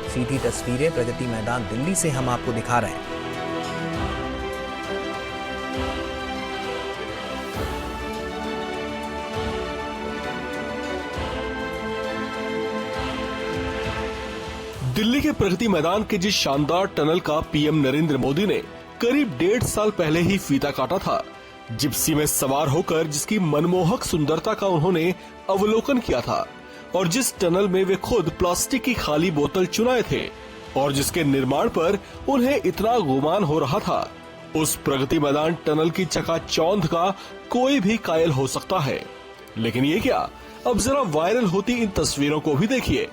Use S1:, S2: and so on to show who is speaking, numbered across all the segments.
S1: सीधी तस्वीरें प्रगति मैदान दिल्ली से हम आपको दिखा रहे हैं।
S2: दिल्ली के प्रगति मैदान के जिस शानदार टनल का पीएम नरेंद्र मोदी ने करीब 1.5 साल पहले ही फीता काटा था, जिप्सी में सवार होकर जिसकी मनमोहक सुंदरता का उन्होंने अवलोकन किया था और जिस टनल में वे खुद प्लास्टिक की खाली बोतल चुनाए थे और जिसके निर्माण पर उन्हें इतना गुमान हो रहा था, उस प्रगति मैदान टनल की चकाचौंध का कोई भी कायल हो सकता है। लेकिन ये क्या, अब जरा वायरल होती इन तस्वीरों को भी देखिए।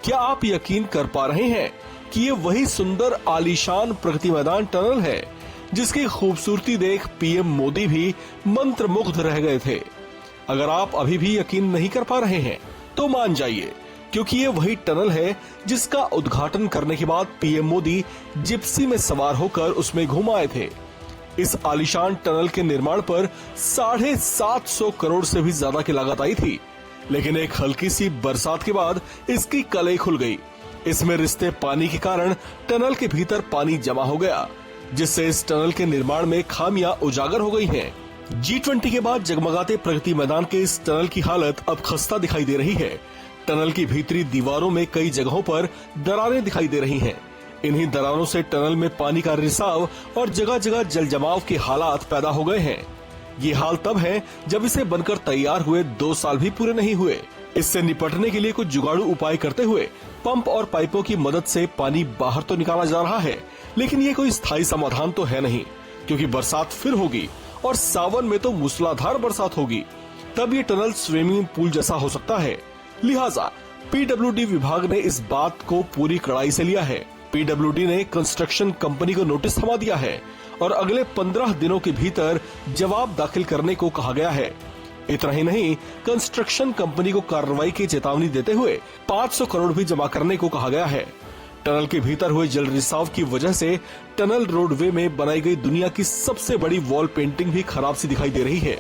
S2: क्या आप यकीन कर पा रहे हैं कि ये वही सुंदर आलीशान प्रगति मैदान टनल है जिसकी खूबसूरती देख पीएम मोदी भी मंत्रमुग्ध रह गए थे? अगर आप अभी भी यकीन नहीं कर पा रहे हैं तो मान जाइए, क्योंकि ये वही टनल है जिसका उद्घाटन करने के बाद पीएम मोदी जिप्सी में सवार होकर उसमें घूम आए थे। इस आलीशान टनल के निर्माण पर 750 करोड़ से भी ज्यादा की लागत आई थी, लेकिन एक हल्की सी बरसात के बाद इसकी कलई खुल गई। इसमें रिसते पानी के कारण टनल के भीतर पानी जमा हो गया, जिससे इस टनल के निर्माण में खामियां उजागर हो गई हैं। G20 के बाद जगमगाते प्रगति मैदान के इस टनल की हालत अब खस्ता दिखाई दे रही है। टनल की भीतरी दीवारों में कई जगहों पर दरारें दिखाई दे रही हैं। इन्हीं दरारों से टनल में पानी का रिसाव और जगह जगह जल जमाव के हालात पैदा हो गए हैं। ये हाल तब है जब इसे बनकर तैयार हुए 2 साल भी पूरे नहीं हुए। इससे निपटने के लिए कुछ जुगाड़ू उपाय करते हुए पंप और पाइपों की मदद से पानी बाहर तो निकाला जा रहा है, लेकिन ये कोई स्थायी समाधान तो है नहीं, क्योंकि बरसात फिर होगी और सावन में तो मूसलाधार बरसात होगी। तब ये टनल स्विमिंग पूल जैसा हो सकता है। लिहाजा पीडब्ल्यूडी विभाग ने इस बात को पूरी कड़ाई से लिया है। पीडब्ल्यूडी ने कंस्ट्रक्शन कंपनी को नोटिस थमा दिया है और अगले 15 दिनों के भीतर जवाब दाखिल करने को कहा गया है। इतना ही नहीं, कंस्ट्रक्शन कंपनी को कार्रवाई की चेतावनी देते हुए 500 करोड़ भी जमा करने को कहा गया है। टनल के भीतर हुए जल रिसाव की वजह से टनल रोडवे में बनाई गई दुनिया की सबसे बड़ी वॉल पेंटिंग भी खराब सी दिखाई दे रही है।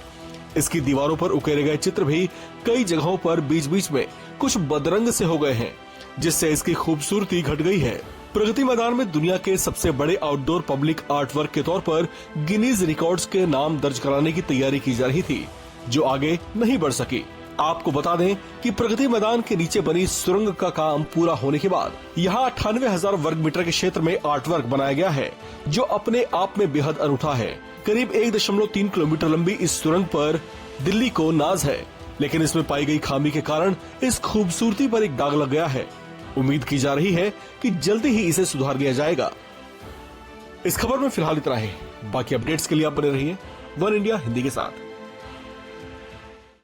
S2: इसकी दीवारों पर उकेरे गए चित्र भी कई जगहों पर बीच बीच में कुछ बदरंग से हो गए हैं, जिससे इसकी खूबसूरती घट गई है। प्रगति मैदान में दुनिया के सबसे बड़े आउटडोर पब्लिक आर्ट वर्क के तौर पर गिनीज रिकॉर्ड्स के नाम दर्ज कराने की तैयारी की जा रही थी, जो आगे नहीं बढ़ सकी। आपको बता दें कि प्रगति मैदान के नीचे बनी सुरंग का काम पूरा होने के बाद यहाँ 98,000 वर्ग मीटर के क्षेत्र में आर्ट वर्क बनाया गया है, जो अपने आप में बेहद अनूठा है। करीब 1.3 किलोमीटर लंबी इस सुरंग पर दिल्ली को नाज है, लेकिन इसमें पाई गई खामी के कारण इस खूबसूरती पर एक दाग लग गया है। उम्मीद की जा रही है कि जल्दी ही इसे सुधार दिया जाएगा। इस खबर में फिलहाल इतना ही। बाकी अपडेट्स के लिए आप बने रहिए वन इंडिया हिंदी के साथ।